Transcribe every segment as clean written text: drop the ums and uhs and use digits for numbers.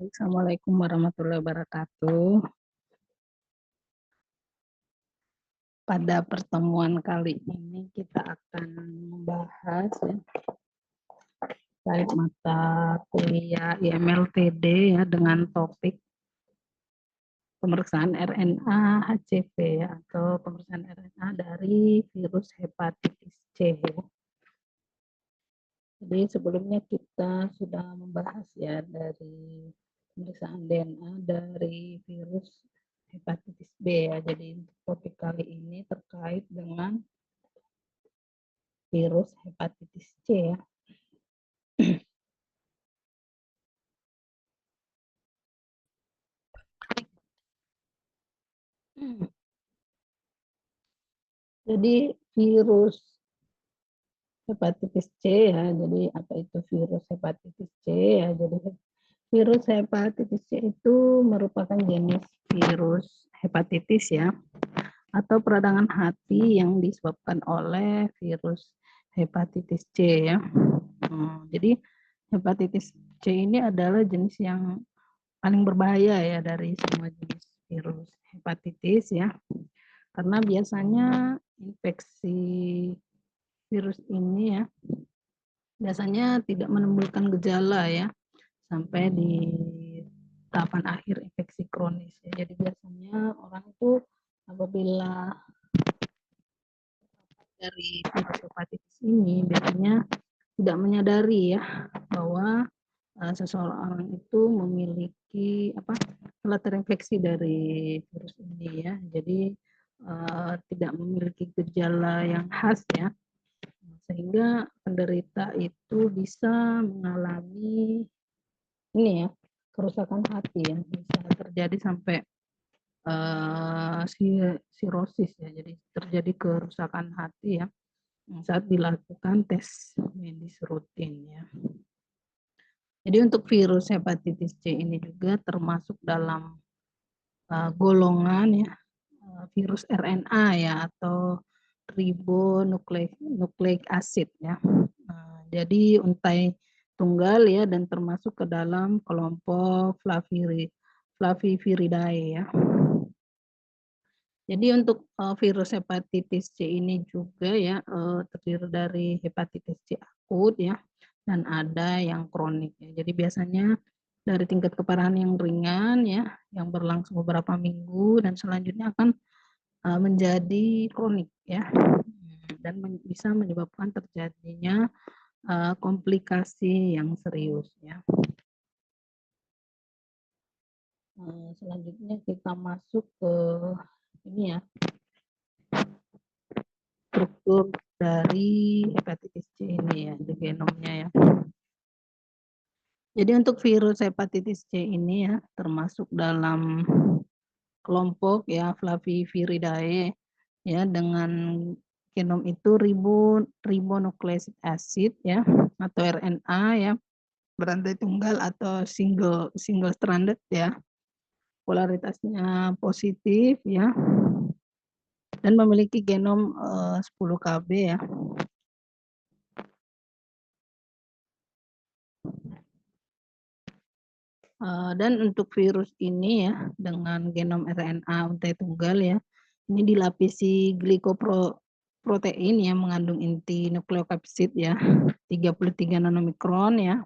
Assalamualaikum warahmatullahi wabarakatuh. Pada pertemuan kali ini kita akan membahas ya, terkait mata kuliah IMLTD ya dengan topik pemeriksaan RNA HCV ya, atau pemeriksaan RNA dari virus hepatitis C. Jadi sebelumnya kita sudah membahas ya dari pemeriksaan DNA dari virus hepatitis B ya. Jadi untuk topik kali ini terkait dengan virus hepatitis C ya. Jadi virus hepatitis C ya. Jadi apa itu virus hepatitis C ya? Jadi virus hepatitis C itu merupakan jenis virus hepatitis ya, atau peradangan hati yang disebabkan oleh virus hepatitis C ya. Jadi hepatitis C ini adalah jenis yang paling berbahaya ya dari semua jenis virus hepatitis ya. Karena biasanya infeksi virus ini ya biasanya tidak menimbulkan gejala ya sampai di tahapan akhir infeksi kronis ya. Jadi biasanya orang itu apabila dari virus hepatitis ini biasanya tidak menyadari ya bahwa seseorang itu memiliki telah terinfeksi dari virus ini ya. Jadi tidak memiliki gejala yang khas ya, sehingga penderita itu bisa mengalami ini ya, kerusakan hati ya, bisa terjadi sampai sirosis ya, jadi terjadi kerusakan hati ya saat dilakukan tes medis rutin ya. Jadi untuk virus hepatitis C ini juga termasuk dalam golongan ya virus RNA ya, atau ribonucleic acid ya. Jadi untai tunggal ya, dan termasuk ke dalam kelompok Flaviviridae ya. Jadi untuk virus hepatitis C ini juga ya terdiri dari hepatitis C akut ya, dan ada yang kronik ya. Jadi biasanya dari tingkat keparahan yang ringan ya, yang berlangsung beberapa minggu, dan selanjutnya akan menjadi kronik ya, dan bisa menyebabkan terjadinya komplikasi yang serius ya. Selanjutnya kita masuk ke ini ya, struktur dari hepatitis C ini ya, di genomnya ya. Jadi untuk virus hepatitis C ini ya termasuk dalam kelompok ya Flaviviridae ya, dengan genom itu ribonucleic acid ya, atau RNA ya, berantai tunggal atau single stranded ya, polaritasnya positif ya, dan memiliki genom 10 KB ya. Dan untuk virus ini ya dengan genom RNA untai tunggal ya, ini dilapisi glikoprotein yang mengandung inti nukleokapsid ya 33 nanomikron ya.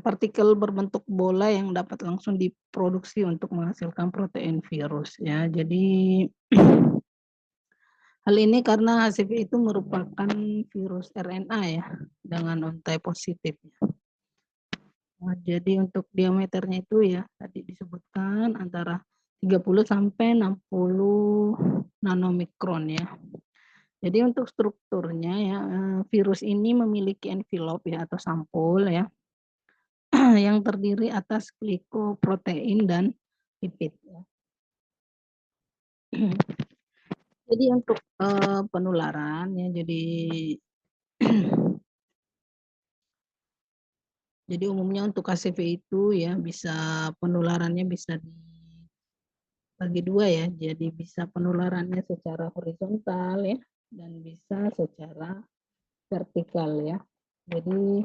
Partikel berbentuk bola yang dapat langsung diproduksi untuk menghasilkan protein virus ya. Jadi hal ini karena HCV itu merupakan virus RNA ya dengan untai positif. Jadi untuk diameternya itu ya tadi disebutkan antara 30 sampai 60 nanomikron ya. Jadi untuk strukturnya ya, virus ini memiliki envelope ya atau sampul ya yang terdiri atas glikoprotein dan lipid ya. Jadi untuk penularan ya, jadi umumnya untuk HCV itu ya penularannya bisa dibagi dua ya. Jadi bisa penularannya secara horizontal ya, dan bisa secara vertikal ya. Jadi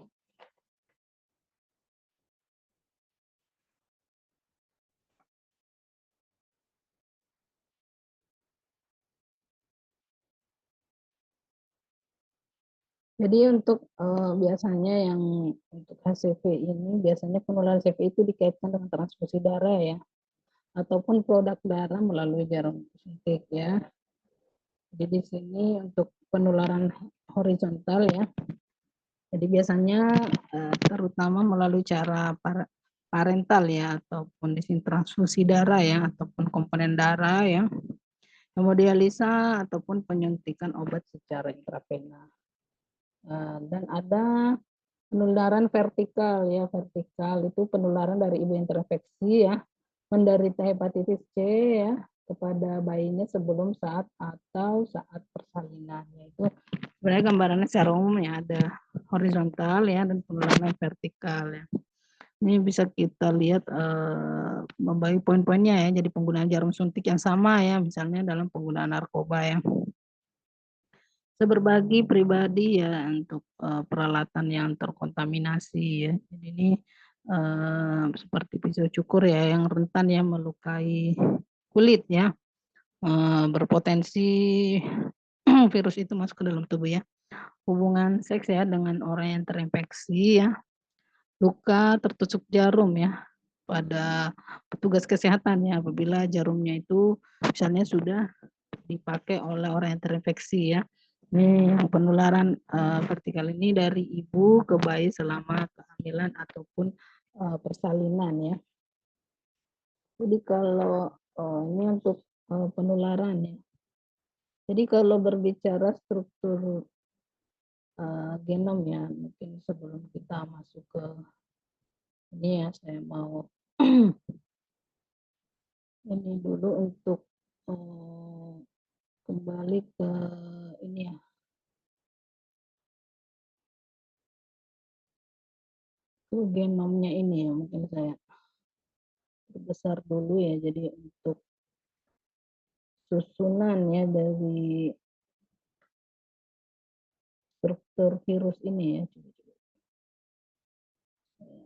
Jadi untuk biasanya yang untuk HCV ini biasanya penularan HCV itu dikaitkan dengan transfusi darah ya, ataupun produk darah melalui jarum suntik ya. Jadi di sini untuk penularan horizontal ya. Jadi biasanya terutama melalui cara parental ya, ataupun di sini transfusi darah ya, ataupun komponen darah ya, hemodialisa ataupun penyuntikan obat secara intravena. Dan ada penularan vertikal ya, vertikal itu penularan dari ibu yang terinfeksi ya, menderita hepatitis C ya, kepada bayinya sebelum, saat, atau saat persalinan. Itu sebenarnya gambarannya secara umum ya, ada horizontal ya dan penularan vertikal ya. Ini bisa kita lihat membagi poin-poinnya ya. Jadi penggunaan jarum suntik yang sama ya, misalnya dalam penggunaan narkoba ya. Saya berbagi pribadi ya untuk peralatan yang terkontaminasi ya. Jadi ini seperti pisau cukur ya, yang rentan ya melukai kulit ya, berpotensi virus itu masuk ke dalam tubuh ya. Hubungan seks ya dengan orang yang terinfeksi ya, luka tertusuk jarum ya pada petugas kesehatan ya, apabila jarumnya itu misalnya sudah dipakai oleh orang yang terinfeksi ya. Ini yang penularan vertikal ini dari ibu ke bayi selama kehamilan ataupun persalinan ya. Jadi kalau ini untuk penularan ya. Jadi kalau berbicara struktur genom ya, mungkin sebelum kita masuk ke ini ya, saya mau ini dulu untuk kembali ke ini ya, ke genomnya ini ya, mungkin saya besar dulu ya. Jadi untuk susunan ya dari struktur virus ini ya.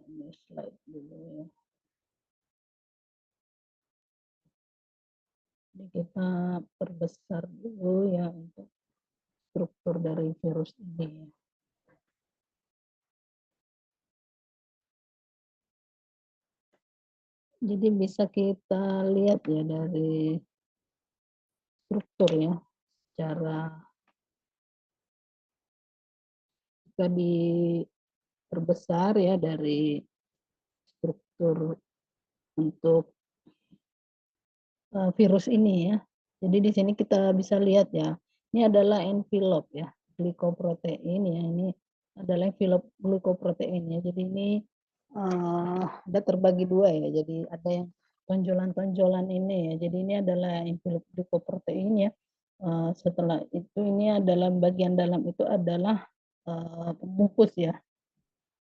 Ini slide dulu ya. Jadi kita perbesar dulu ya untuk struktur dari virus ini ya. Jadi bisa kita lihat ya dari struktur ya, secara jika diperbesar ya dari struktur untuk virus ini ya. Jadi di sini kita bisa lihat ya, ini adalah envelope ya, glikoprotein ya, ini adalah envelope glikoprotein ya. Jadi ini ada terbagi dua ya, jadi ada yang tonjolan-tonjolan ini ya, jadi ini adalah envelope glikoprotein ya. Setelah itu ini adalah bagian dalam itu adalah pembungkus ya.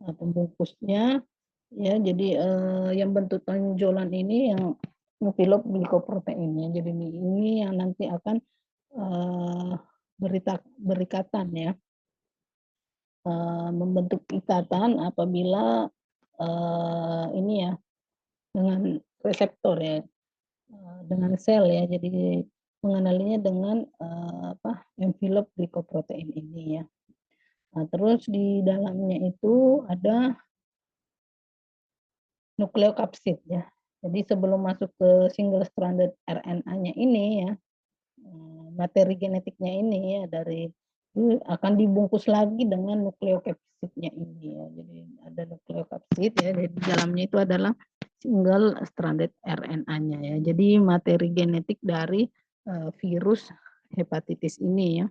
Pembungkusnya ya, jadi yang bentuk tonjolan ini yang envelope glikoproteinnya. Jadi ini yang nanti akan berikatan ya, membentuk ikatan apabila ini ya dengan reseptor ya, dengan sel ya. Jadi mengenalinya dengan envelope glikoprotein ini ya. Nah, terus di dalamnya itu ada nukleokapsid ya. Jadi sebelum masuk ke single stranded RNA-nya ini ya, materi genetiknya ini ya, dari itu akan dibungkus lagi dengan nukleokapsidnya ini ya. Jadi ada nukleokapsid ya, jadi di dalamnya itu adalah single stranded RNA-nya ya. Jadi materi genetik dari virus hepatitis ini ya.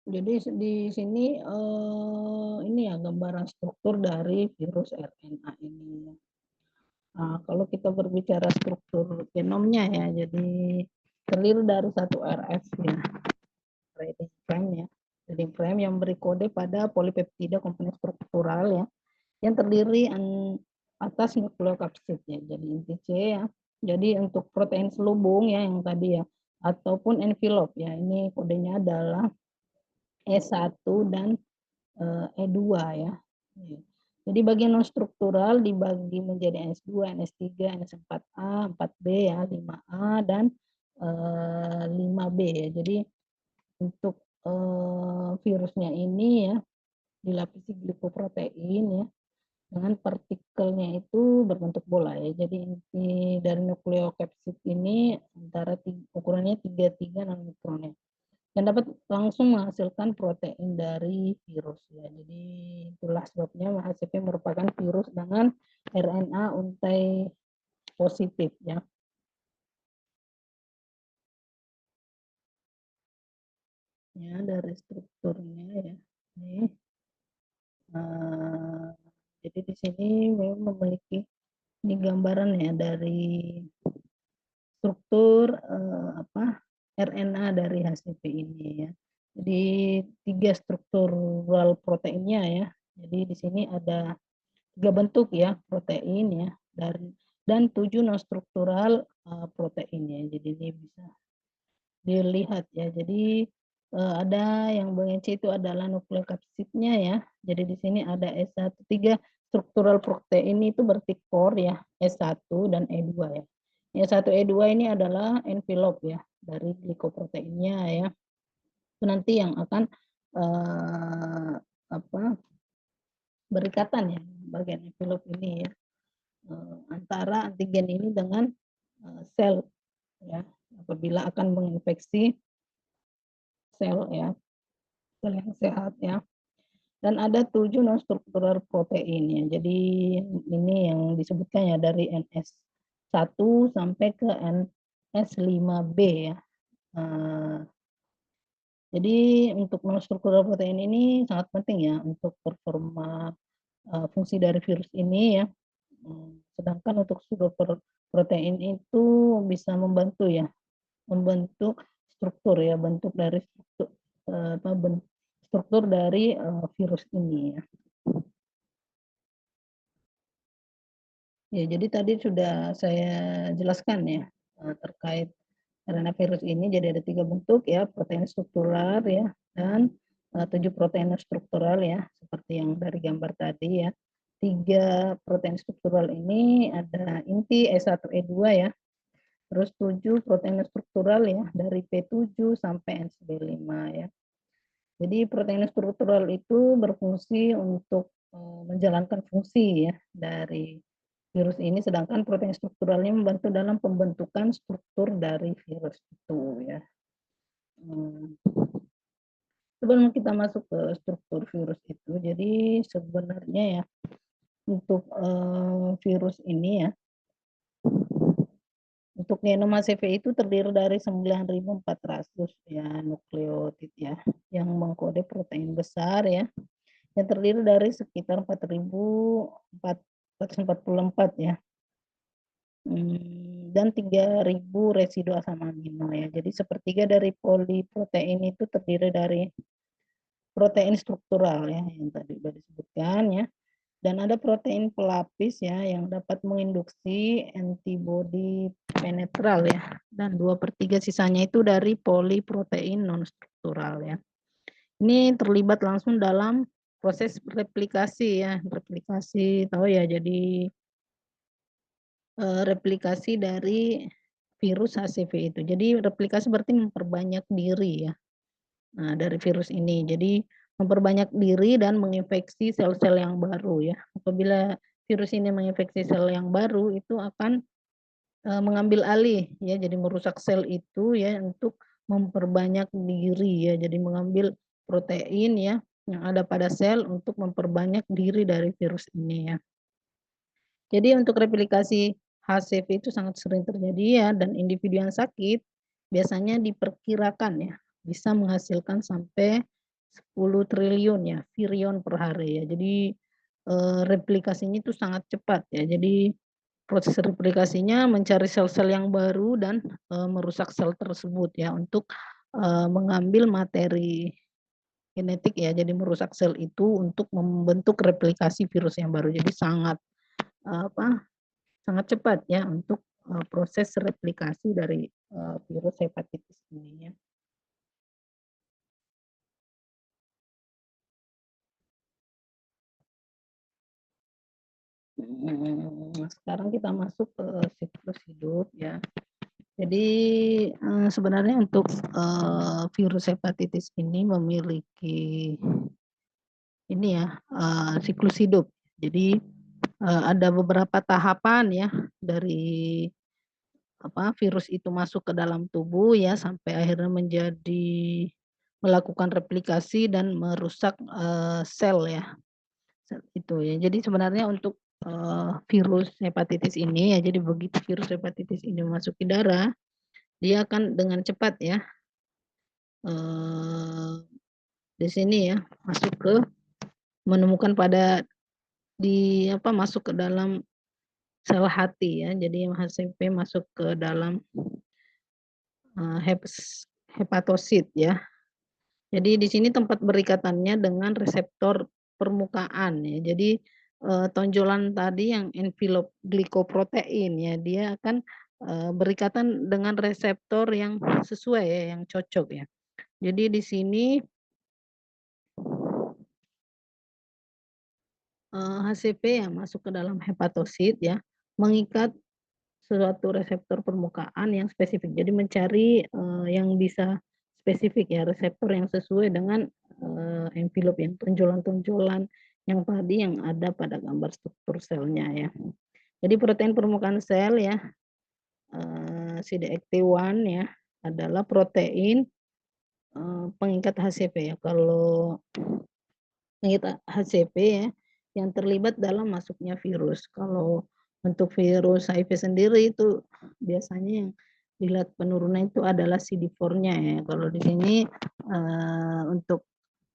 Jadi di sini ini ya gambaran struktur dari virus RNA ini. Nah, kalau kita berbicara struktur genomnya ya, jadi terdiri dari satu RF ya, reading frame ya, reading frame yang beri kode pada polipeptida komponen struktural ya, yang terdiri atas nukleokapsid ya, jadi inti C ya. Jadi untuk protein selubung ya yang tadi ya, ataupun envelope ya, ini kodenya adalah E1 dan E2 ya. Jadi bagian non struktural dibagi menjadi NS2, NS3, NS4A, 4B ya, 5A dan 5B ya. Jadi untuk virusnya ini ya dilapisi glikoprotein ya dengan partikelnya itu berbentuk bola ya. Jadi inti dari nukleokapsid ini ukurannya 33 nanomikron ya. Dan dapat langsung menghasilkan protein dari virus ya. Jadi itulah sebabnya HCV merupakan virus dengan RNA untai positif ya. Ya dari strukturnya ya. Uh, jadi di sini memang memiliki ini gambaran ya dari struktur RNA dari HCV ini ya. Jadi 3 struktural proteinnya ya. Jadi di sini ada 3 bentuk ya protein ya dan 7 non struktural proteinnya. Jadi ini bisa dilihat ya. Jadi ada yang bagian C itu adalah nukleokapsidnya ya. Jadi di sini ada S1 3 struktural protein itu berarti core ya, S1 dan E2 ya. S1 E2 ini adalah envelope ya dari glikoproteinnya ya. Itu nanti yang akan berikatan ya bagian envelope ini ya antara antigen ini dengan sel ya apabila akan menginfeksi sel ya sel yang sehat ya. Dan ada 7 non struktural protein ya. Jadi ini yang disebutkan ya dari NS1 sampai ke NS5B ya. Jadi untuk non struktural protein ini sangat penting ya untuk performa fungsi dari virus ini ya. Sedangkan untuk struktur protein itu bisa membantu ya, membentuk struktur ya, bentuk dari struktur dari virus ini ya. Ya, jadi tadi sudah saya jelaskan ya terkait RNA virus ini. Jadi ada 3 bentuk ya, protein struktural ya dan 7 protein struktural ya, seperti yang dari gambar tadi ya. 3 protein struktural ini ada inti E1E2 ya. Terus 7 protein struktural ya dari P7 sampai NSB5 ya. Jadi protein struktural itu berfungsi untuk menjalankan fungsi ya dari virus ini, sedangkan protein strukturalnya membantu dalam pembentukan struktur dari virus itu ya. Sebelum kita masuk ke struktur virus itu, jadi sebenarnya ya untuk virus ini ya, untuk genom HCV itu terdiri dari 9.400 ya nukleotid ya, yang mengkode protein besar ya, yang terdiri dari sekitar 4.444 ya, dan 3.000 residu asam amino ya. Jadi sepertiga dari poliprotein itu terdiri dari protein struktural ya, yang tadi sudah disebutkan ya. Dan ada protein pelapis ya yang dapat menginduksi antibodi penetral ya. Dan 2/3 sisanya itu dari poliprotein non struktural ya. Ini terlibat langsung dalam proses replikasi ya. Replikasi tahu ya, jadi replikasi dari virus HCV itu. Jadi replikasi berarti memperbanyak diri ya. Nah, dari virus ini. Jadi memperbanyak diri dan menginfeksi sel-sel yang baru ya. Apabila virus ini menginfeksi sel yang baru, itu akan mengambil alih ya, jadi merusak sel itu ya untuk memperbanyak diri ya. Jadi mengambil protein ya yang ada pada sel untuk memperbanyak diri dari virus ini ya. Jadi untuk replikasi HCV itu sangat sering terjadi ya, dan individu yang sakit biasanya diperkirakan ya bisa menghasilkan sampai 10 triliun ya virion per hari ya. Jadi replikasinya itu sangat cepat ya. Jadi proses replikasinya mencari sel-sel yang baru dan merusak sel tersebut ya untuk mengambil materi genetik ya. Jadi merusak sel itu untuk membentuk replikasi virus yang baru. Jadi sangat sangat cepat ya untuk proses replikasi dari virus hepatitis ini ya. Sekarang kita masuk ke siklus hidup ya. Jadi sebenarnya untuk virus hepatitis ini memiliki ini ya siklus hidup. Jadi ada beberapa tahapan ya dari virus itu masuk ke dalam tubuh ya sampai akhirnya melakukan replikasi dan merusak sel ya. Itu ya. Jadi sebenarnya untuk virus hepatitis ini ya, jadi begitu virus hepatitis ini masuk ke darah, dia akan dengan cepat ya eee, di sini ya masuk ke menemukan pada masuk ke dalam sel hati ya. Jadi HCP masuk ke dalam eee, hepatosit ya. Jadi di sini tempat berikatannya dengan reseptor permukaan ya. Jadi, tonjolan tadi yang envelop glikoprotein ya, dia akan, berikatan dengan reseptor yang sesuai ya, yang cocok ya. Jadi di sini, HCP yang masuk ke dalam hepatosit ya, mengikat suatu reseptor permukaan yang spesifik. Jadi mencari, yang bisa spesifik ya, reseptor yang sesuai dengan, envelop yang tonjolan-tonjolan yang tadi yang ada pada gambar struktur selnya ya. Jadi protein permukaan sel ya, CD81 ya, adalah protein, pengikat HCP ya. Kalau pengikat HCP ya, yang terlibat dalam masuknya virus. Kalau untuk virus HIV sendiri itu biasanya yang dilihat penurunan itu adalah CD4-nya ya. Kalau di sini, untuk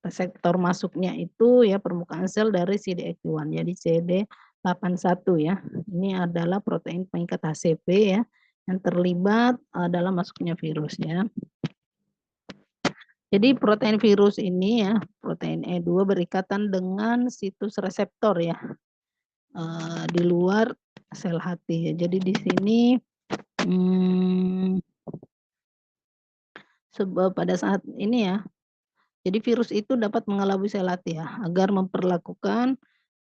reseptor masuknya itu ya permukaan sel dari CD81, jadi CD81 ya. Ini adalah protein pengikat HCP ya, yang terlibat, dalam masuknya virus ya. Jadi protein virus ini ya, protein E2 berikatan dengan situs reseptor ya, di luar sel hati ya. Jadi di sini, mmm, pada saat ini ya, jadi virus itu dapat mengelabui sel hati ya, agar memperlakukan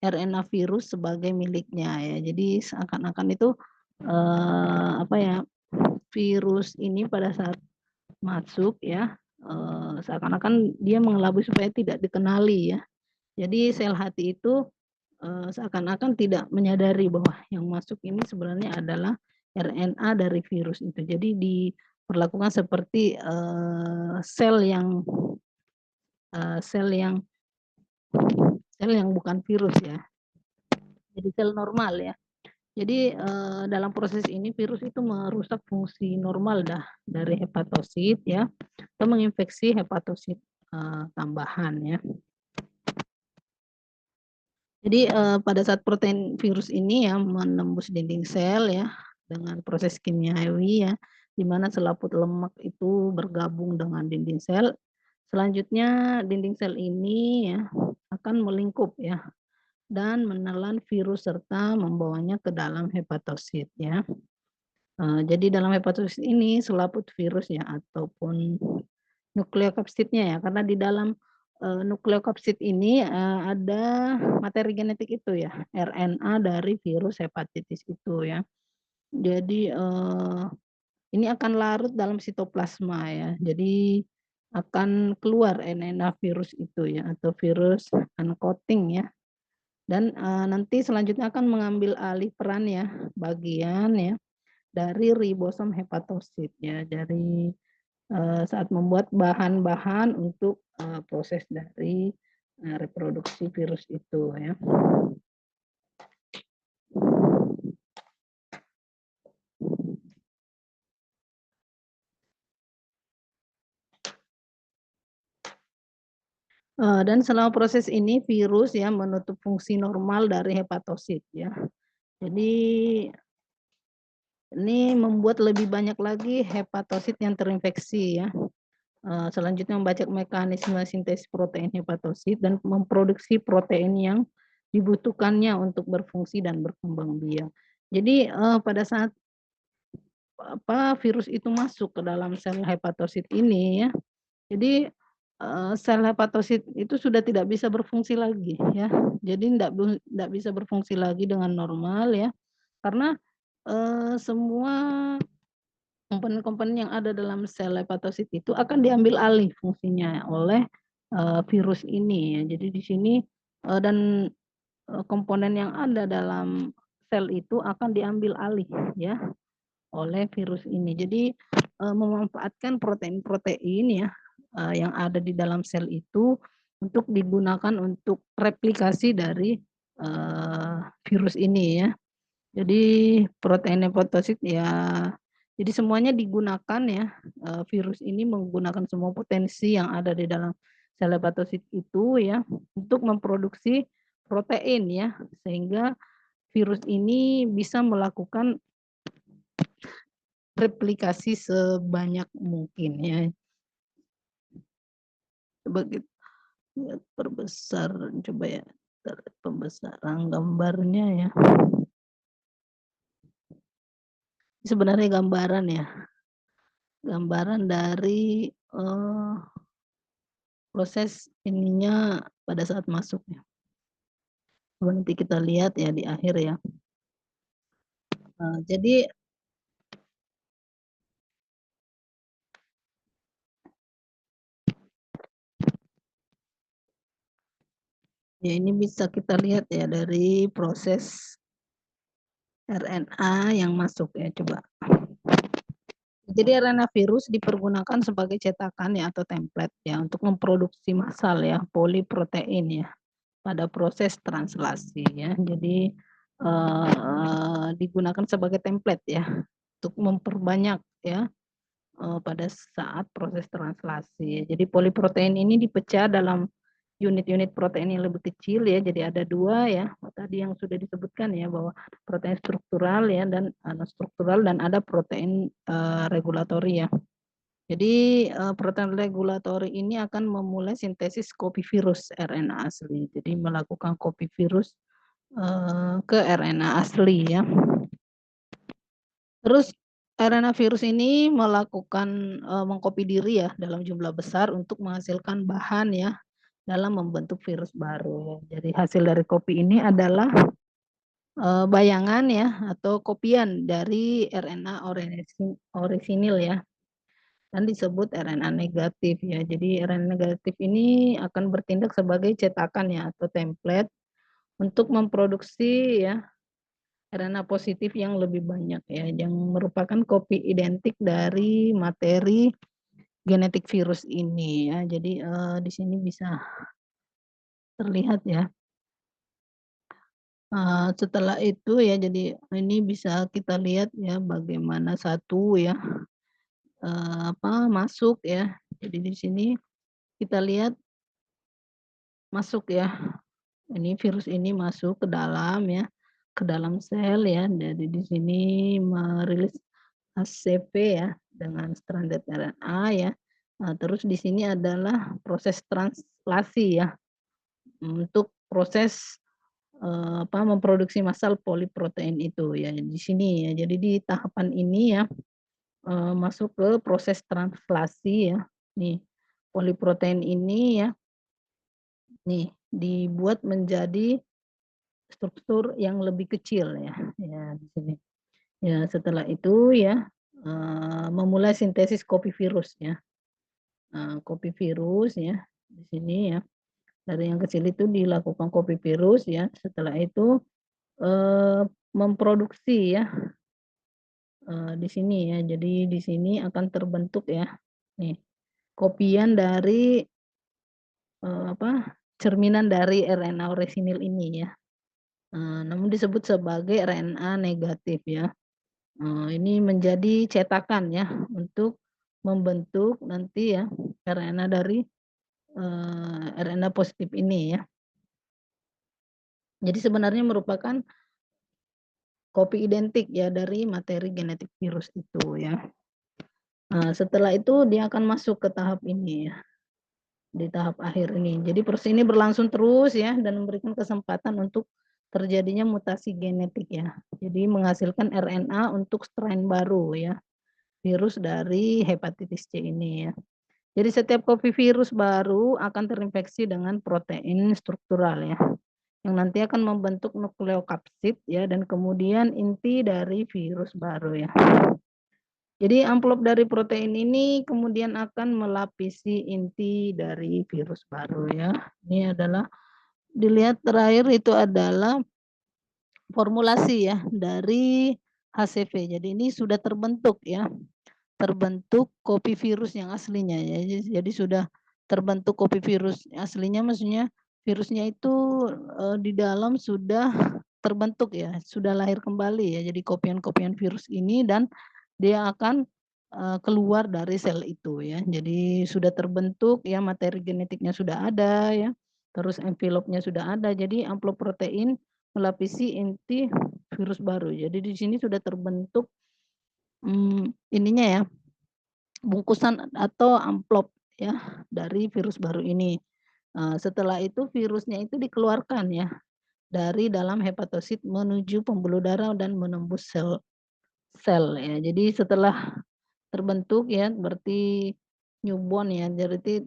RNA virus sebagai miliknya ya. Jadi seakan-akan itu, virus ini pada saat masuk ya, seakan-akan dia mengelabui supaya tidak dikenali ya. Jadi sel hati itu, seakan-akan tidak menyadari bahwa yang masuk ini sebenarnya adalah RNA dari virus itu. Jadi diperlakukan seperti, eee, sel yang sel yang bukan virus ya, jadi sel normal ya. Jadi, dalam proses ini virus itu merusak fungsi normal dari hepatosit ya, atau menginfeksi hepatosit, tambahan ya. Jadi, pada saat protein virus ini ya menembus dinding sel ya, dengan proses kimiawi ya, di mana selaput lemak itu bergabung dengan dinding sel. Selanjutnya dinding sel ini ya akan melingkup ya, dan menelan virus serta membawanya ke dalam hepatosit ya. Jadi dalam hepatosit ini selaput virus ya ataupun nukleokapsidnya ya, karena di dalam, nukleokapsid ini, ada materi genetik itu ya, RNA dari virus hepatitis itu ya. Jadi, ini akan larut dalam sitoplasma ya, jadi akan keluar RNA virus itu ya, atau virus uncoating ya. Dan, nanti selanjutnya akan mengambil alih peran ya, bagian ya, dari ribosom hepatosit ya, dari saat membuat bahan-bahan untuk, proses dari, reproduksi virus itu ya. Dan selama proses ini virus ya menutup fungsi normal dari hepatosit ya. Jadi ini membuat lebih banyak lagi hepatosit yang terinfeksi ya. Selanjutnya membacak mekanisme sintesis protein hepatosit dan memproduksi protein yang dibutuhkannya untuk berfungsi dan berkembang biak. Jadi, pada saat virus itu masuk ke dalam sel hepatosit ini ya, jadi sel hepatosit itu sudah tidak bisa berfungsi lagi ya. Jadi ndak bisa berfungsi lagi dengan normal ya, karena, semua komponen-komponen yang ada dalam sel hepatosit itu akan diambil alih fungsinya oleh, virus ini ya. Jadi di sini, dan, komponen yang ada dalam sel itu akan diambil alih ya oleh virus ini. Jadi, memanfaatkan protein-protein ya, yang ada di dalam sel itu untuk digunakan untuk replikasi dari, virus ini ya. Jadi protein hepatosit ya, jadi semuanya digunakan ya, virus ini menggunakan semua potensi yang ada di dalam sel hepatosit itu ya, untuk memproduksi protein ya, sehingga virus ini bisa melakukan replikasi sebanyak mungkin ya. Coba kita lihat perbesar, coba ya, pembesaran gambarnya ya. Sebenarnya gambaran ya, gambaran dari, proses ininya pada saat masuk ya. Coba nanti kita lihat ya di akhir ya. Jadi ya ini bisa kita lihat ya dari proses RNA yang masuk ya, coba. Jadi RNA virus dipergunakan sebagai cetakan ya atau template ya untuk memproduksi massal ya poliprotein ya pada proses translasi ya. Jadi, digunakan sebagai template ya untuk memperbanyak ya, pada saat proses translasi. Jadi poliprotein ini dipecah dalam unit-unit protein yang lebih kecil ya, jadi ada 2 ya, tadi yang sudah disebutkan ya bahwa protein struktural ya dan non-struktural dan ada protein, regulatori ya. Jadi, protein regulatori ini akan memulai sintesis kopi virus RNA asli, jadi melakukan kopi virus, ke RNA asli ya. Terus RNA virus ini melakukan, mengkopi diri ya dalam jumlah besar untuk menghasilkan bahan ya, dalam membentuk virus baru ya. Jadi hasil dari kopi ini adalah, bayangan ya atau kopian dari RNA orisinil ya, dan disebut RNA negatif ya. Jadi RNA negatif ini akan bertindak sebagai cetakan ya atau template untuk memproduksi ya RNA positif yang lebih banyak ya, yang merupakan kopi identik dari materi genetik virus ini ya. Jadi, di sini bisa terlihat ya. Setelah itu ya, jadi ini bisa kita lihat ya bagaimana satu ya, masuk ya. Jadi di sini kita lihat masuk ya, ini virus ini masuk ke dalam ya, ke dalam sel ya. Jadi di sini merilis HCP ya dengan stranded RNA ya. Nah, terus di sini adalah proses translasi ya, untuk proses memproduksi massal poliprotein itu ya di sini ya. Jadi di tahapan ini ya, masuk ke proses translasi ya. Nih, poliprotein ini ya, nih dibuat menjadi struktur yang lebih kecil ya, ya di sini. Ya setelah itu ya, memulai sintesis kopi virus ya. Kopi virus ya, di sini ya, dari yang kecil itu dilakukan kopi virus ya, setelah itu, memproduksi ya, di sini ya. Jadi di sini akan terbentuk ya, nih, kopian dari, cerminan dari RNA orisinil ini ya, namun disebut sebagai RNA negatif ya. Ini menjadi cetakan ya untuk membentuk nanti ya RNA dari, RNA positif ini ya. Jadi sebenarnya merupakan kopi identik ya dari materi genetik virus itu ya. Setelah itu dia akan masuk ke tahap ini ya, di tahap akhir ini. Jadi proses ini berlangsung terus ya dan memberikan kesempatan untuk terjadinya mutasi genetik ya. Jadi menghasilkan RNA untuk strain baru ya, virus dari hepatitis C ini ya. Jadi setiap kopi virus baru akan terinfeksi dengan protein struktural ya, yang nanti akan membentuk nukleokapsid ya, dan kemudian inti dari virus baru ya. Jadi amplop dari protein ini kemudian akan melapisi inti dari virus baru ya. Ini adalah dilihat terakhir itu adalah formulasi ya dari HCV. Jadi ini sudah terbentuk ya. Terbentuk kopi virus yang aslinya ya. Jadi sudah terbentuk kopi virus aslinya, maksudnya virusnya itu di dalam sudah terbentuk ya, sudah lahir kembali ya. Jadi kopian-kopian virus ini dan dia akan keluar dari sel itu ya. Jadi sudah terbentuk ya, materi genetiknya sudah ada ya. Terus envelope-nya sudah ada. Jadi amplop protein melapisi inti virus baru. Jadi di sini sudah terbentuk ininya ya, bungkusan atau amplop ya dari virus baru ini. Setelah itu virusnya itu dikeluarkan ya dari dalam hepatosit menuju pembuluh darah dan menembus sel ya. Jadi setelah terbentuk ya berarti newborn ya, jadi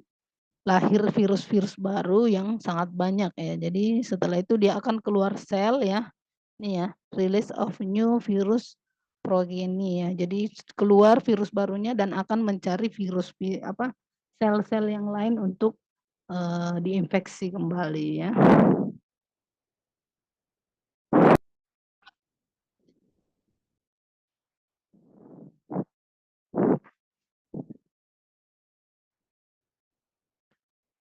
lahir virus-virus baru yang sangat banyak ya. Jadi setelah itu dia akan keluar sel ya. Nih ya, release of new virus progeny ya. Jadi keluar virus barunya dan akan mencari virus sel-sel yang lain untuk diinfeksi kembali ya.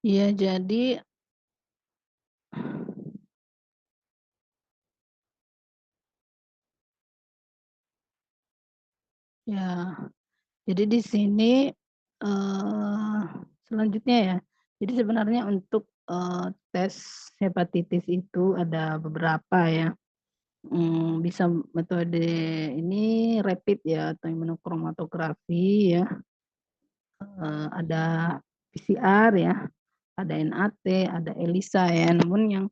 Iya, jadi ya, jadi di sini selanjutnya ya. Jadi sebenarnya untuk tes hepatitis itu ada beberapa ya. Bisa metode ini rapid ya atau imunokromatografi ya. Ada PCR ya, ada NAT, ada ELISA ya. Namun yang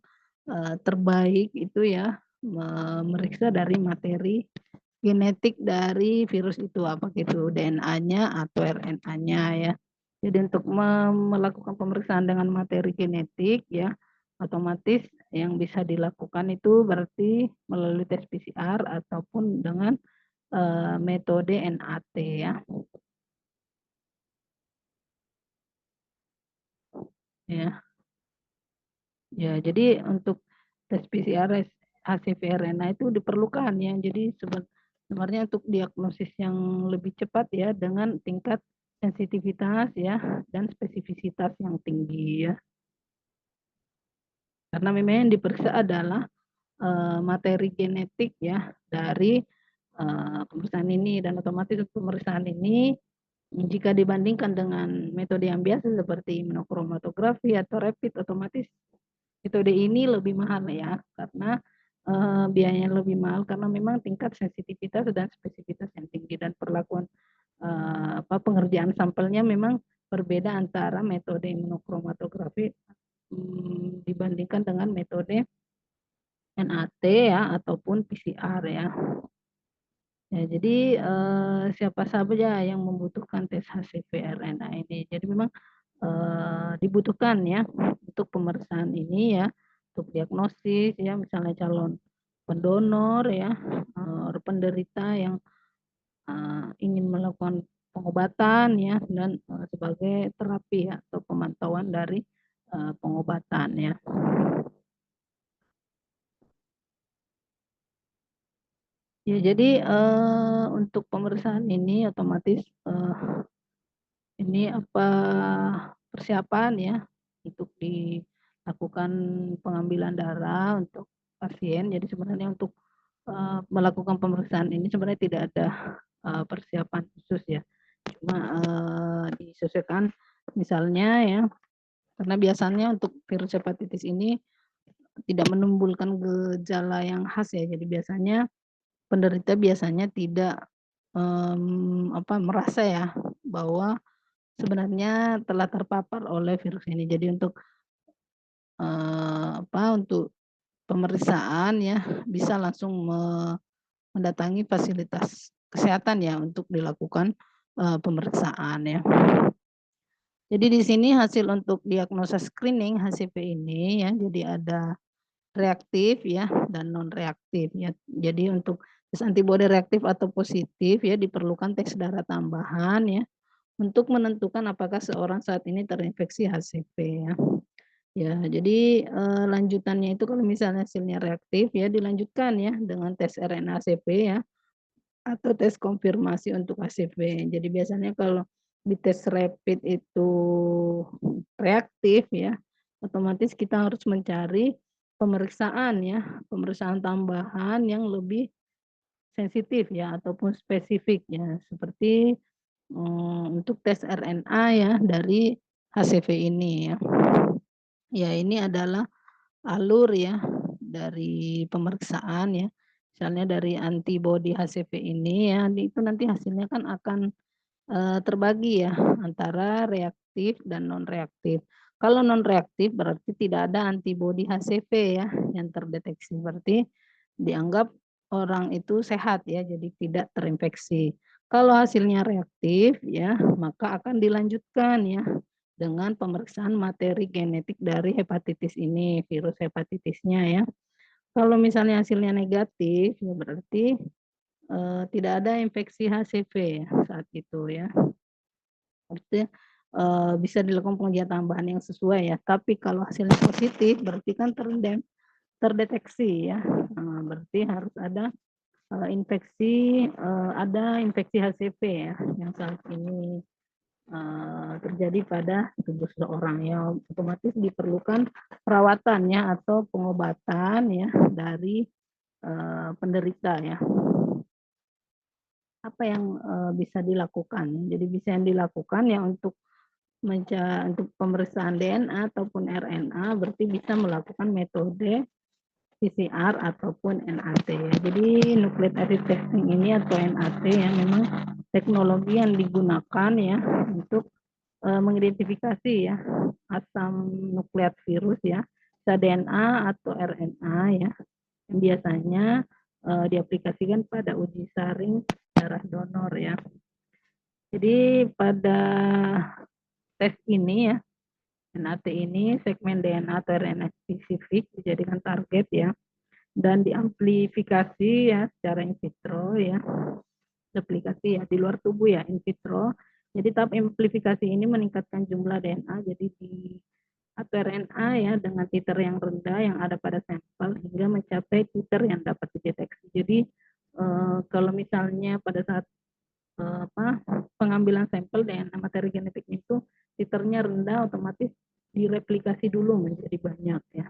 terbaik itu ya memeriksa dari materi genetik dari virus itu, apakah itu DNA-nya atau RNA-nya ya. Jadi untuk melakukan pemeriksaan dengan materi genetik ya, otomatis yang bisa dilakukan itu berarti melalui tes PCR ataupun dengan metode NAT ya. Ya, ya. Jadi untuk tes PCR HCV-RNA itu diperlukan ya. Jadi sebenarnya untuk diagnosis yang lebih cepat ya dengan tingkat sensitivitas ya dan spesifisitas yang tinggi ya. Karena memang yang diperiksa adalah materi genetik ya dari pemeriksaan ini, dan otomatis pemeriksaan ini jika dibandingkan dengan metode yang biasa seperti imunokromatografi atau rapid, otomatis metode ini lebih mahal ya, karena biayanya lebih mahal karena memang tingkat sensitivitas dan spesifitas yang tinggi, dan perlakuan pengerjaan sampelnya memang berbeda antara metode imunokromatografi dibandingkan dengan metode NAT ya ataupun PCR ya. Ya, jadi siapa saja yang membutuhkan tes HCV-RNA ini. Jadi memang dibutuhkan ya untuk pemeriksaan ini ya, untuk diagnosis ya, misalnya calon pendonor ya, penderita yang ingin melakukan pengobatan ya, dan sebagai terapi ya, atau pemantauan dari pengobatan ya. Ya, jadi untuk pemeriksaan ini otomatis ini persiapan ya untuk dilakukan pengambilan darah untuk pasien. Jadi sebenarnya untuk melakukan pemeriksaan ini sebenarnya tidak ada persiapan khusus ya. Cuma disesuaikan misalnya ya, karena biasanya untuk virus hepatitis ini tidak menimbulkan gejala yang khas ya. Jadi biasanya penderita biasanya tidak merasa ya bahwa sebenarnya telah terpapar oleh virus ini. Jadi untuk untuk pemeriksaan ya bisa langsung mendatangi fasilitas kesehatan ya untuk dilakukan pemeriksaan ya. Jadi di sini hasil untuk diagnosa screening HCP ini ya, jadi ada reaktif ya dan non reaktif ya. Jadi untuk tes antibodi reaktif atau positif ya diperlukan tes darah tambahan ya untuk menentukan apakah seorang saat ini terinfeksi HCV ya. Ya, jadi, lanjutannya itu kalau misalnya hasilnya reaktif ya dilanjutkan ya dengan tes RNA-seq ya atau tes konfirmasi untuk HCV. Jadi biasanya kalau di tes rapid itu reaktif ya, otomatis kita harus mencari pemeriksaan ya, pemeriksaan tambahan yang lebih sensitif ya ataupun spesifik ya, seperti, untuk tes RNA ya dari HCV ini ya. Ya ini adalah alur ya dari pemeriksaan ya, misalnya dari antibodi HCV ini ya, itu nanti hasilnya kan akan, terbagi ya antara reaktif dan non reaktif. Kalau non reaktif berarti tidak ada antibodi HCV ya yang terdeteksi, berarti dianggap orang itu sehat ya, jadi tidak terinfeksi. Kalau hasilnya reaktif ya, maka akan dilanjutkan ya dengan pemeriksaan materi genetik dari hepatitis ini, virus hepatitisnya ya. Kalau misalnya hasilnya negatif, ya berarti, tidak ada infeksi HCV ya saat itu ya. Artinya, bisa dilakukan pengujian tambahan yang sesuai ya. Tapi kalau hasilnya positif berarti kan terdeteksi ya, berarti harus ada, ada infeksi HCV ya yang saat ini terjadi pada tubuh seseorang ya, otomatis diperlukan perawatannya atau pengobatan ya dari penderita ya. Apa yang bisa dilakukan? Jadi bisa yang dilakukan ya untuk pemeriksaan DNA ataupun RNA berarti bisa melakukan metode PCR ataupun NAT ya. Jadi nucleic acid testing ini atau NAT ya memang teknologi yang digunakan ya untuk mengidentifikasi ya asam nukleat virus ya, bisa DNA atau RNA ya, yang biasanya diaplikasikan pada uji saring darah donor ya. Jadi pada tes ini ya, NAT ini segmen DNA atau RNA spesifik dijadikan target ya, dan diamplifikasi ya secara in vitro ya, replikasi ya di luar tubuh ya in vitro. Jadi tahap amplifikasi ini meningkatkan jumlah DNA jadi di atau RNA ya dengan titer yang rendah yang ada pada sampel hingga mencapai titer yang dapat dideteksi. Jadi kalau misalnya pada saat pengambilan sampel DNA materi genetik itu titernya rendah, otomatis direplikasi dulu menjadi banyak ya.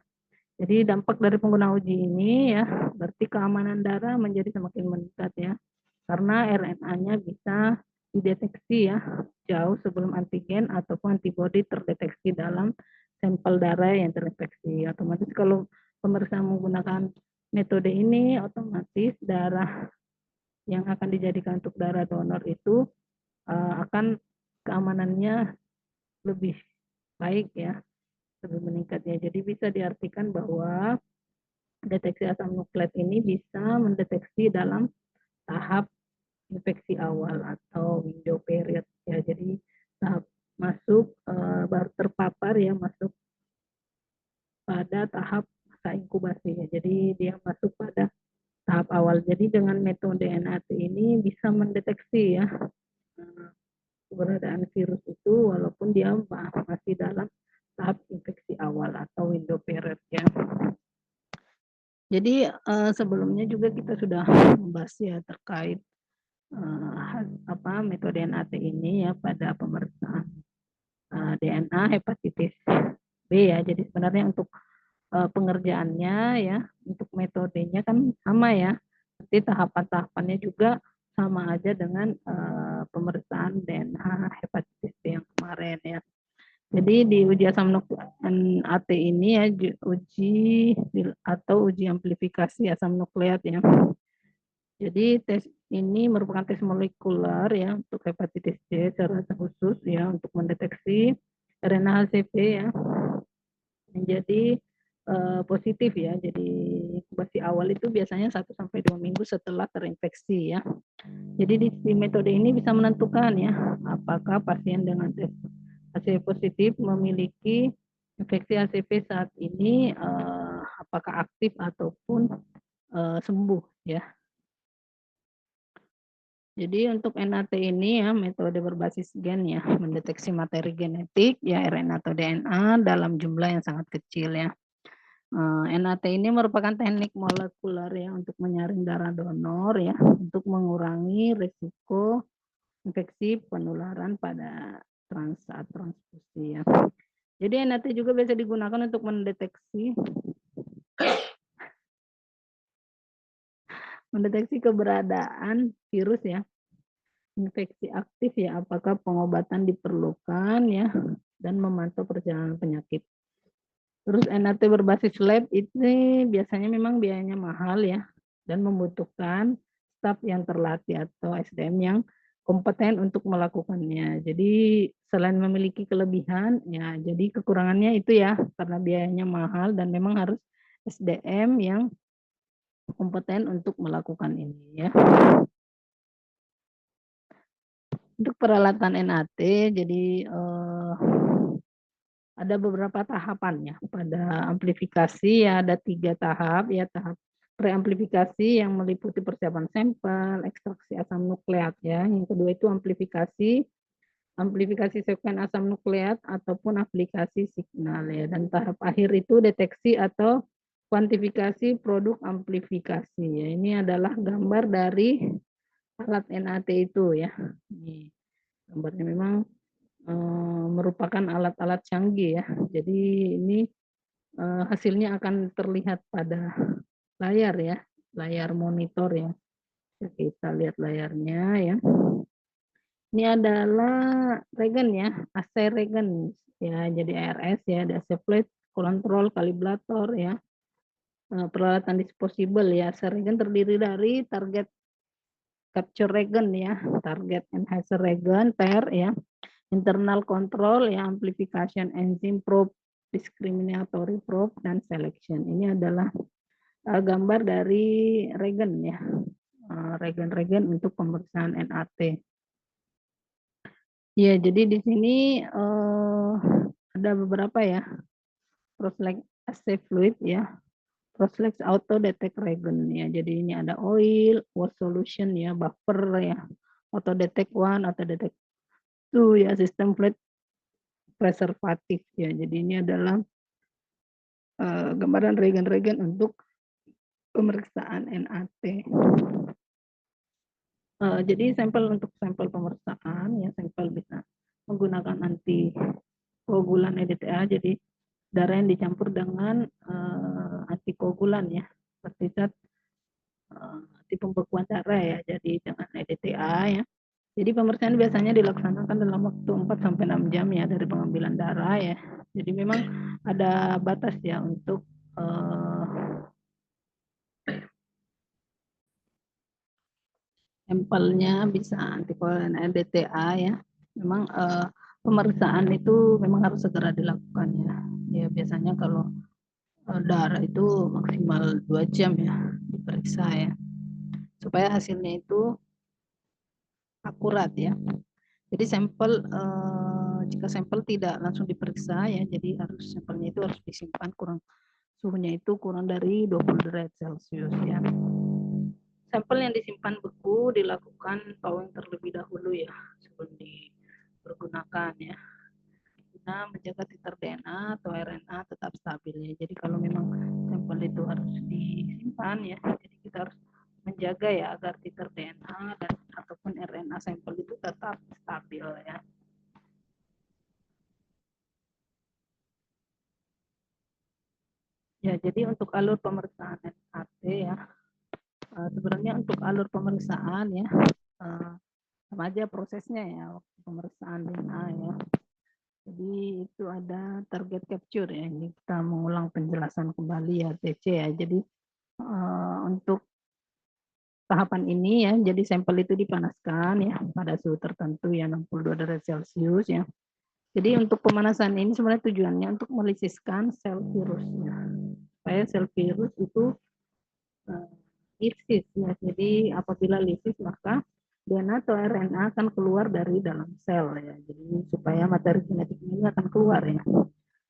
Jadi dampak dari penggunaan uji ini ya berarti keamanan darah menjadi semakin meningkat ya, karena RNA-nya bisa dideteksi ya jauh sebelum antigen ataupun antibodi terdeteksi dalam sampel darah yang terinfeksi. Otomatis kalau pemeriksaan menggunakan metode ini, otomatis darah yang akan dijadikan untuk darah donor itu akan keamanannya lebih baik ya, lebih meningkat ya. Jadi bisa diartikan bahwa deteksi asam nukleat ini bisa mendeteksi dalam tahap infeksi awal atau window period ya. Jadi tahap masuk baru terpapar ya, masuk pada tahap masa inkubasi ya. Jadi dia masuk pada tahap awal. Jadi dengan metode NAT ini bisa mendeteksi ya keberadaan virus itu walaupun dia masih dalam tahap infeksi awal atau window period ya. Jadi sebelumnya juga kita sudah membahas ya terkait metode NAT ini ya pada pemeriksaan DNA hepatitis B ya. Jadi sebenarnya untuk pengerjaannya ya, untuk metodenya kan sama ya. Nanti tahapan-tahapannya juga sama aja dengan pemeriksaan DNA hepatitis B yang kemarin ya. Jadi di uji asam nukleat AT ini ya uji atau uji amplifikasi asam nukleat ya. Jadi tes ini merupakan tes molekuler ya untuk hepatitis C secara khusus ya untuk mendeteksi RNA HCV ya menjadi positif ya. Jadi inkubasi awal itu biasanya 1 sampai 2 minggu setelah terinfeksi ya. Jadi di metode ini bisa menentukan ya apakah pasien dengan tes HCV positif memiliki infeksi HCV saat ini apakah aktif ataupun sembuh ya. Jadi untuk NAT ini ya metode berbasis gen ya, mendeteksi materi genetik ya RNA atau DNA dalam jumlah yang sangat kecil ya. NAT ini merupakan teknik molekuler ya untuk menyaring darah donor ya untuk mengurangi risiko infeksi penularan pada saat transfusi ya. Jadi NAT juga bisa digunakan untuk mendeteksi keberadaan virus ya, infeksi aktif ya, apakah pengobatan diperlukan ya, dan memantau perjalanan penyakit. Terus NAT berbasis lab ini biasanya memang biayanya mahal ya, dan membutuhkan staf yang terlatih atau SDM yang kompeten untuk melakukannya. Jadi selain memiliki kelebihan ya, jadi kekurangannya itu ya karena biayanya mahal dan memang harus SDM yang kompeten untuk melakukan ini ya. Untuk peralatan NAT, jadi ada beberapa tahapannya. Pada amplifikasi ya ada 3 tahap ya, tahap preamplifikasi yang meliputi persiapan sampel, ekstraksi asam nukleat ya. Yang kedua itu amplifikasi sekuens asam nukleat ataupun aplikasi signal ya. Dan tahap akhir itu deteksi atau kuantifikasi produk amplifikasi ya. Ini adalah gambar dari alat NAT itu ya. Ini gambarnya memang merupakan alat-alat canggih ya. Jadi ini hasilnya akan terlihat pada layar ya, layar monitor ya. Kita lihat layarnya ya. Ini adalah regen ya, AC regen ya, jadi ARS ya, ada AC plate, kontrol, kalibrator ya. Peralatan disposable ya, AC regen terdiri dari target capture regen ya, target enhancer regen, TER ya, internal control ya, amplification enzyme probe, discriminatory probe, dan selection. Ini adalah gambar dari regen ya, regen-regen untuk pemeriksaan NAT. Ya, jadi di sini ada beberapa ya, Proslex AC fluid ya, Proslex auto detect regen ya. Jadi ini ada oil, wash solution ya, buffer ya, auto detect 1, auto detect 2 ya, sistem fluid preservatif ya. Jadi ini adalah gambaran regen-regen untuk pemeriksaan NAT. Jadi untuk sampel pemeriksaan ya, sampel bisa menggunakan antikoagulan EDTA. Jadi darah yang dicampur dengan antikoagulan ya, seperti zat anti pembekuan darah ya. Jadi dengan EDTA ya. Jadi pemeriksaan biasanya dilaksanakan dalam waktu 4 sampai 6 jam ya dari pengambilan darah ya. Jadi memang ada batas ya untuk sampelnya bisa antikoagulan EDTA ya. Memang pemeriksaan itu memang harus segera dilakukan ya. Ya biasanya kalau darah itu maksimal 2 jam ya diperiksa ya. Supaya hasilnya itu akurat ya. Jadi sampel jika sampel tidak langsung diperiksa ya, jadi sampelnya itu harus disimpan suhunya itu kurang dari 20 derajat Celcius ya. Sampel yang disimpan beku dilakukan thawing terlebih dahulu ya sebelum dipergunakan ya. Guna menjaga titer DNA atau RNA tetap stabil ya. Jadi kalau memang sampel itu harus disimpan ya, jadi kita harus menjaga ya agar titer DNA dan ataupun RNA sampel itu tetap stabil ya. Ya, jadi untuk alur pemeriksaan NAT ya, sebenarnya untuk alur pemeriksaan ya, sama aja prosesnya ya, waktu pemeriksaan DNA ya. Jadi itu ada target capture ya, ini kita mengulang penjelasan kembali ya TC ya. Jadi untuk tahapan ini ya, jadi sampel itu dipanaskan ya pada suhu tertentu ya 62 derajat Celcius ya. Jadi untuk pemanasan ini sebenarnya tujuannya untuk melisiskan sel virusnya. Supaya sel virus itu lisis ya. Jadi apabila lisis maka DNA atau RNA akan keluar dari dalam sel ya. Jadi supaya materi genetik ini akan keluar ya.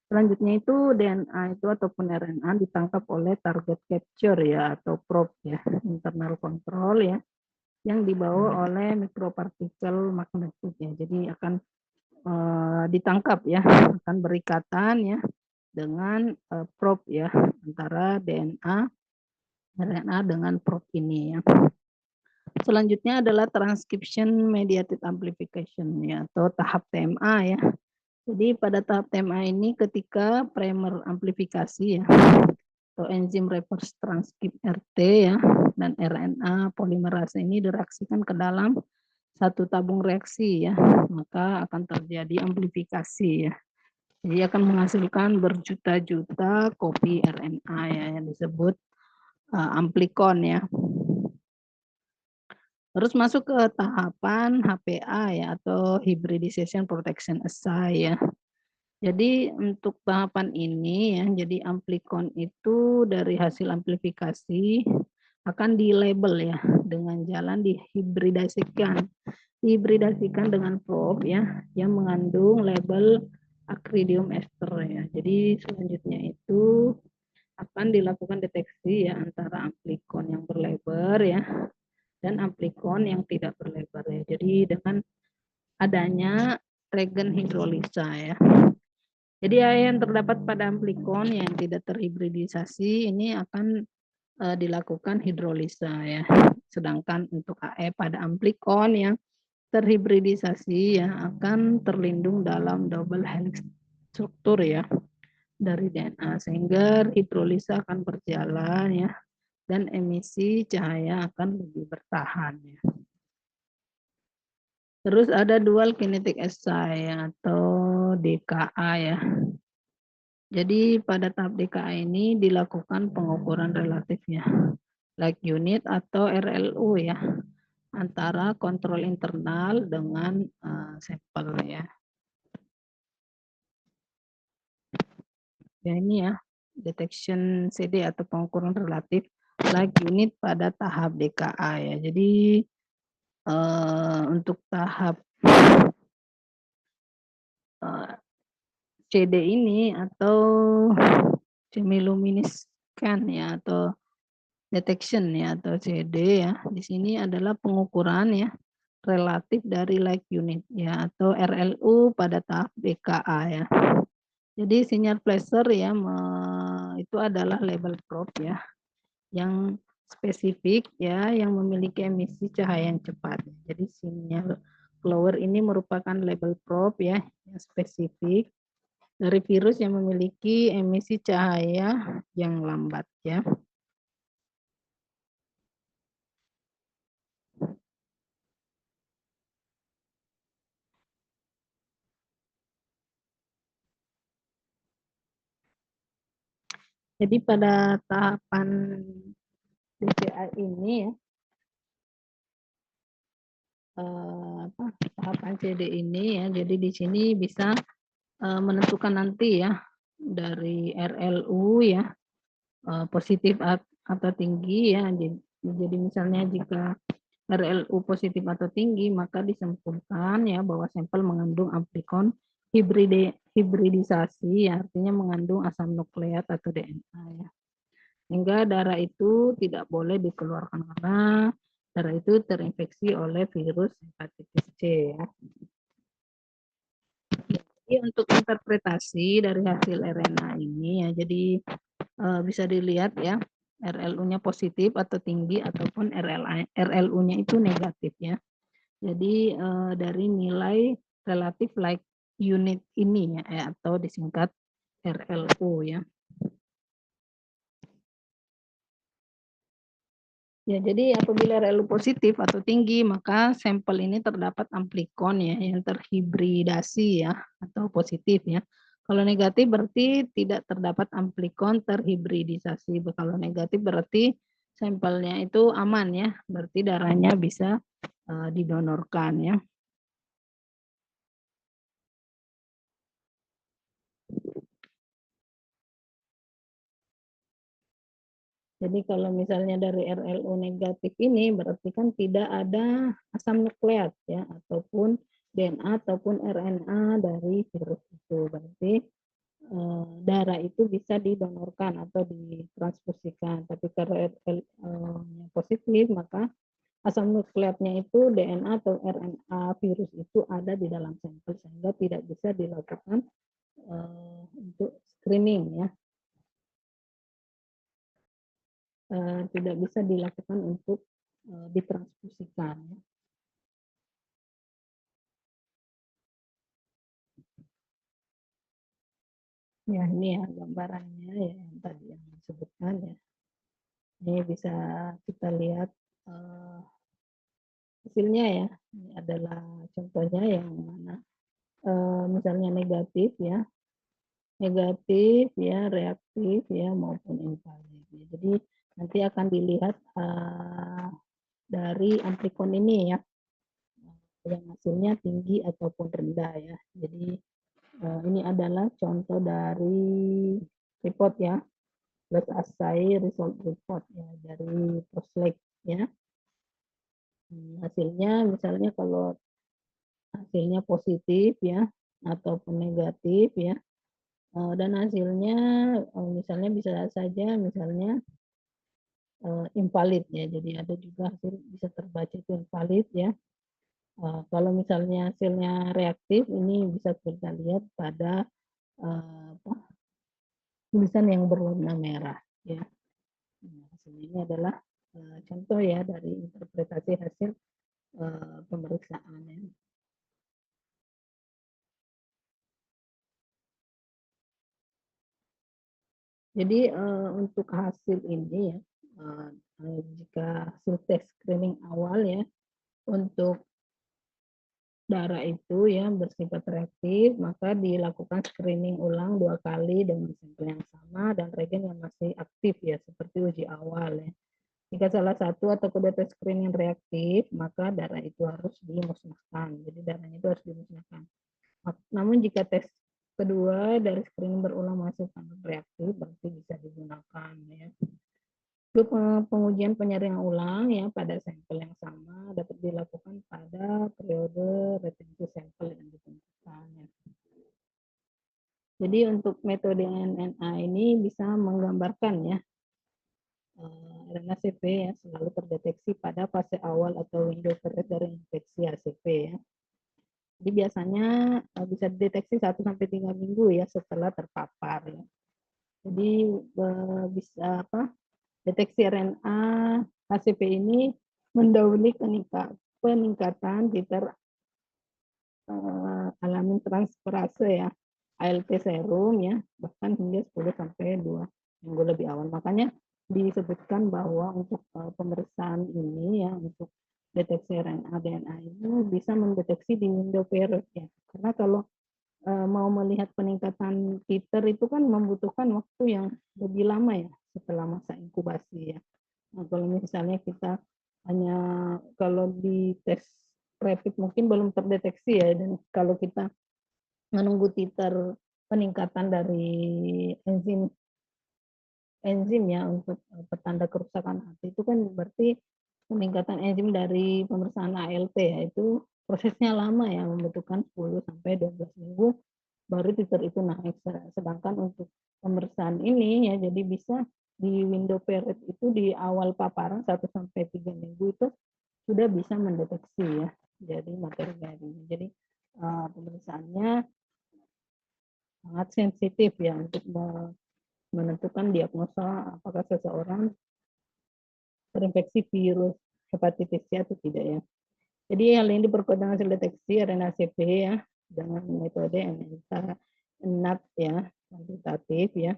Selanjutnya itu DNA itu ataupun RNA ditangkap oleh target capture ya atau probe ya, internal control ya, yang dibawa oleh mikropartikel magnetik ya. Jadi akan ditangkap ya, akan berikatan ya dengan probe ya antara DNA RNA dengan probe ini ya. Selanjutnya adalah transcription mediated amplification ya atau tahap TMA ya. Jadi pada tahap TMA ini ketika primer amplifikasi ya atau enzim reverse transcript RT ya dan RNA polimerase ini direaksikan ke dalam satu tabung reaksi ya, maka akan terjadi amplifikasi ya. Jadi akan menghasilkan berjuta-juta kopi RNA ya yang disebut amplikon ya. Terus masuk ke tahapan HPA ya atau hybridization protection assay ya. Jadi untuk tahapan ini ya, jadi amplikon itu dari hasil amplifikasi akan dilabel ya dengan jalan dihibridasikan. Dihibridasikan dengan probe ya yang mengandung label acrylium ester ya. Jadi selanjutnya itu akan dilakukan deteksi ya antara amplikon yang berlebar ya dan amplikon yang tidak berlebar ya. Jadi dengan adanya regen hidrolisa ya. Jadi yang terdapat pada amplikon yang tidak terhibridisasi ini akan dilakukan hidrolisa ya. Sedangkan untuk AE pada amplikon yang terhibridisasi ya akan terlindung dalam double helix struktur ya dari DNA sehingga hidrolisa akan berjalan ya dan emisi cahaya akan lebih bertahan ya. Terus ada dual kinetic assay atau DKA ya. Jadi pada tahap DKA ini dilakukan pengukuran relatifnya like unit atau RLU ya antara kontrol internal dengan sampel ya. Ya ini ya detection CD atau pengukuran relatif like unit pada tahap DKA ya. Jadi untuk tahap CD ini atau chemiluminescent ya atau detection ya atau CD ya. Di sini adalah pengukuran ya relatif dari like unit ya atau RLU pada tahap DKA ya. Jadi sinyal flasher ya itu adalah label probe ya yang spesifik ya yang memiliki emisi cahaya yang cepat. Jadi sinyal flower ini merupakan label probe ya yang spesifik dari virus yang memiliki emisi cahaya yang lambat ya. Jadi pada tahapan DCA ini ya, tahapan CD ini ya, jadi di sini bisa menentukan nanti ya dari RLU ya positif atau tinggi ya. Jadi misalnya jika RLU positif atau tinggi maka disimpulkan ya bahwa sampel mengandung amplikon hibridisasi ya, artinya mengandung asam nukleat atau DNA ya. Sehingga darah itu tidak boleh dikeluarkan karena darah itu terinfeksi oleh virus hepatitis C ya. Jadi untuk interpretasi dari hasil RNA ini ya, jadi bisa dilihat ya RLU-nya positif atau tinggi ataupun RLU-nya itu negatif ya. Jadi dari nilai relatif like unit ini ya atau disingkat RLU ya. Ya, jadi apabila RLU positif atau tinggi, maka sampel ini terdapat amplikon ya yang terhibridasi ya atau positif ya. Kalau negatif berarti tidak terdapat amplikon terhibridisasi. Kalau negatif berarti sampelnya itu aman ya, berarti darahnya bisa didonorkan ya. Jadi kalau misalnya dari RLU negatif ini berarti kan tidak ada asam nukleat ya, ataupun DNA ataupun RNA dari virus itu. Berarti darah itu bisa didonorkan atau ditransfusikan. Tapi kalau RLU positif maka asam nukleatnya itu DNA atau RNA virus itu ada di dalam sampel sehingga tidak bisa dilakukan untuk screening ya. Tidak bisa dilakukan untuk ditransfusikan. Ya, ini ya gambarannya ya yang tadi yang disebutkan ya. Ini bisa kita lihat hasilnya ya. Ini adalah contohnya yang mana misalnya negatif ya, reaktif ya maupun invalid. Jadi nanti akan dilihat dari antikon ini ya, yang hasilnya tinggi ataupun rendah ya. Jadi ini adalah contoh dari report ya, plus assay result report ya dari PROSLEC ya. Hasilnya misalnya kalau hasilnya positif ya ataupun negatif ya, dan hasilnya misalnya bisa saja misalnya invalid ya. Jadi ada juga hasil bisa terbaca itu invalid ya. Kalau misalnya hasilnya reaktif, ini bisa kita lihat pada tulisan yang berwarna merah ya. Hasil ini adalah contoh ya dari interpretasi hasil pemeriksaan ya. Jadi untuk hasil ini ya, jika hasil tes screening awal ya untuk darah itu ya bersifat reaktif, maka dilakukan screening ulang 2 kali dengan sampel yang sama dan regen yang masih aktif ya, seperti uji awal ya. Jika salah satu atau kedua tes screening reaktif, maka darah itu harus dimusnahkan. Jadi darahnya itu harus dimusnahkan. Namun jika tes kedua dari screening berulang masih sangat reaktif, berarti bisa digunakan ya. Untuk pengujian penyaringan ulang ya pada sampel yang sama dapat dilakukan pada periode retensi sampel yang ditentukan. Ya. Jadi untuk metode NNA ini bisa menggambarkan ya RNA-CP ya selalu terdeteksi pada fase awal atau window period dari infeksi HCP ya. Jadi biasanya bisa dideteksi 1-3 minggu ya setelah terpapar ya. Jadi bisa deteksi RNA HCP ini mendahului peningkatan titer alamin transferase ya, ALT serum ya, bahkan hingga 10-2 minggu lebih awal. Makanya disebutkan bahwa untuk pemeriksaan ini ya, untuk deteksi RNA DNA ini bisa mendeteksi di window period ya. Karena kalau mau melihat peningkatan titer itu kan membutuhkan waktu yang lebih lama ya setelah masa inkubasi ya. Nah, kalau misalnya kita hanya kalau di tes rapid mungkin belum terdeteksi ya, dan kalau kita menunggu titer peningkatan dari enzim ya untuk petanda kerusakan hati itu kan berarti peningkatan enzim dari pemeriksaan ALT ya, itu prosesnya lama ya, membutuhkan 10-12 minggu baru titer itu naik. Sedangkan untuk pemeriksaan ini ya jadi bisa di window period itu di awal paparan 1-3 minggu itu sudah bisa mendeteksi ya. Jadi materi dari jadi pemeriksaannya sangat sensitif ya untuk menentukan diagnosa apakah seseorang terinfeksi virus hepatitis C atau tidak ya. Jadi hal ini diperkuat dengan hasil deteksi RNA-CP ya dengan metode NAT ya, kuantitatif ya.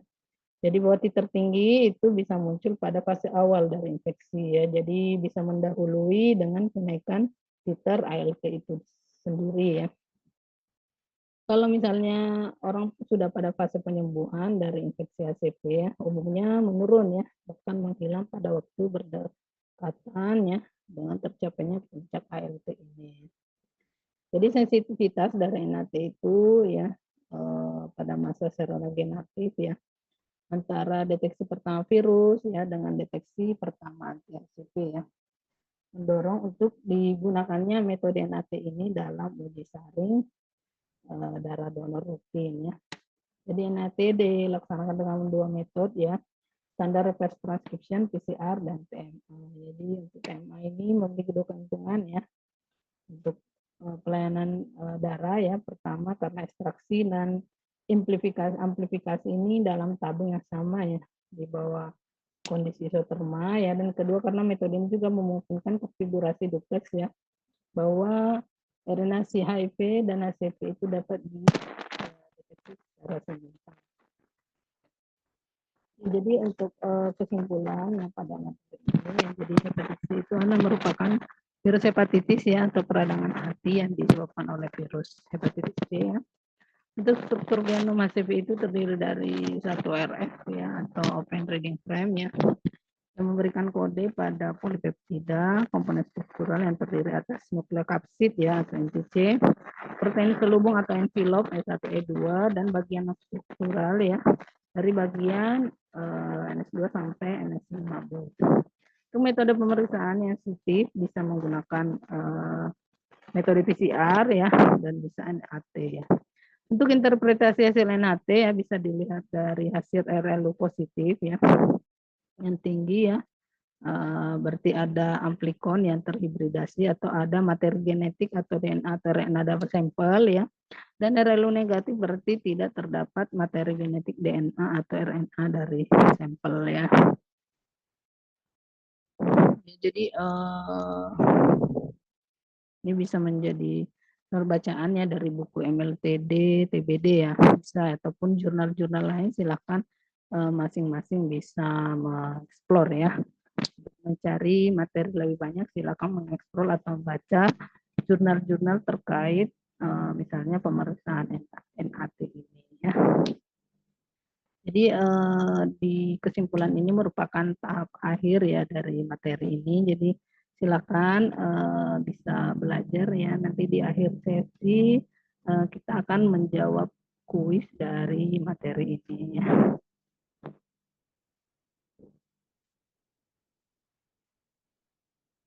Jadi bahwa titer tinggi itu bisa muncul pada fase awal dari infeksi ya. Jadi bisa mendahului dengan kenaikan titer ALT itu sendiri ya. Kalau misalnya orang sudah pada fase penyembuhan dari infeksi HCP ya, umumnya menurun ya, bahkan menghilang pada waktu berdekatan ya dengan tercapainya puncak ALT ini. Jadi sensitivitas dari NAT itu ya pada masa seronegatif ya antara deteksi pertama virus ya dengan deteksi pertama anti-HCV ya. Mendorong untuk digunakannya metode NAT ini dalam uji saring darah donor rutin ya. Jadi NAT dilaksanakan dengan dua metode ya, standar reverse transcription PCR dan TMA. Jadi untuk TMA ini memiliki dua keuntungan ya untuk pelayanan darah ya. Pertama karena ekstraksi dan amplifikasi ini dalam tabung yang sama ya di bawah kondisi isoterma ya, dan kedua karena metode ini juga memungkinkan konfigurasi duplex ya, bahwa RNA HIV dan HCV itu dapat dideteksi secara simultan. Jadi untuk kesimpulan yang pada materi ini, yang jadi hepatitis C itu merupakan virus hepatitis ya atau peradangan hati yang disebabkan oleh virus hepatitis C ya. Untuk struktur genom HCV itu terdiri dari satu RF ya atau open reading frame ya, yang memberikan kode pada polipeptida, komponen struktural yang terdiri atas nukleokapsid ya atau NTC, protein selubung atau envelope E1 E2, dan bagian struktural ya dari bagian NS2 sampai NS15. Untuk metode pemeriksaan yang sensitif bisa menggunakan metode PCR ya dan bisa NAT ya. Untuk interpretasi hasil NAT ya bisa dilihat dari hasil RLU positif ya yang tinggi ya, berarti ada amplikon yang terhibridasi atau ada materi genetik atau DNA atau RNA dapat sampel ya, dan RLU negatif berarti tidak terdapat materi genetik DNA atau RNA dari sampel ya. Jadi ini bisa menjadi bacaan ya dari buku MLTD, TBD ya bisa, ataupun jurnal-jurnal lain silakan masing-masing bisa mengeksplor ya. Mencari materi lebih banyak silakan mengeksplor atau membaca jurnal-jurnal terkait misalnya pemeriksaan NAT ini ya. Jadi di kesimpulan ini merupakan tahap akhir ya dari materi ini. Jadi silakan bisa belajar ya. Nanti di akhir sesi kita akan menjawab kuis dari materi ini ya.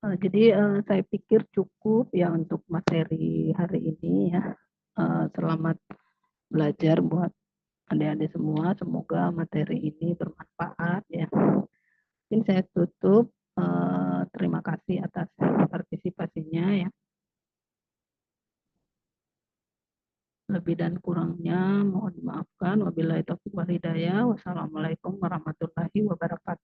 Jadi saya pikir cukup ya untuk materi hari ini ya. Selamat belajar buat adik-adik semua. Semoga materi ini bermanfaat ya. Mungkin saya tutup. Terima kasih atas partisipasinya ya. Lebih dan kurangnya mohon dimaafkan. Wabillahi taufiq wal hidayah. Wassalamualaikum warahmatullahi wabarakatuh.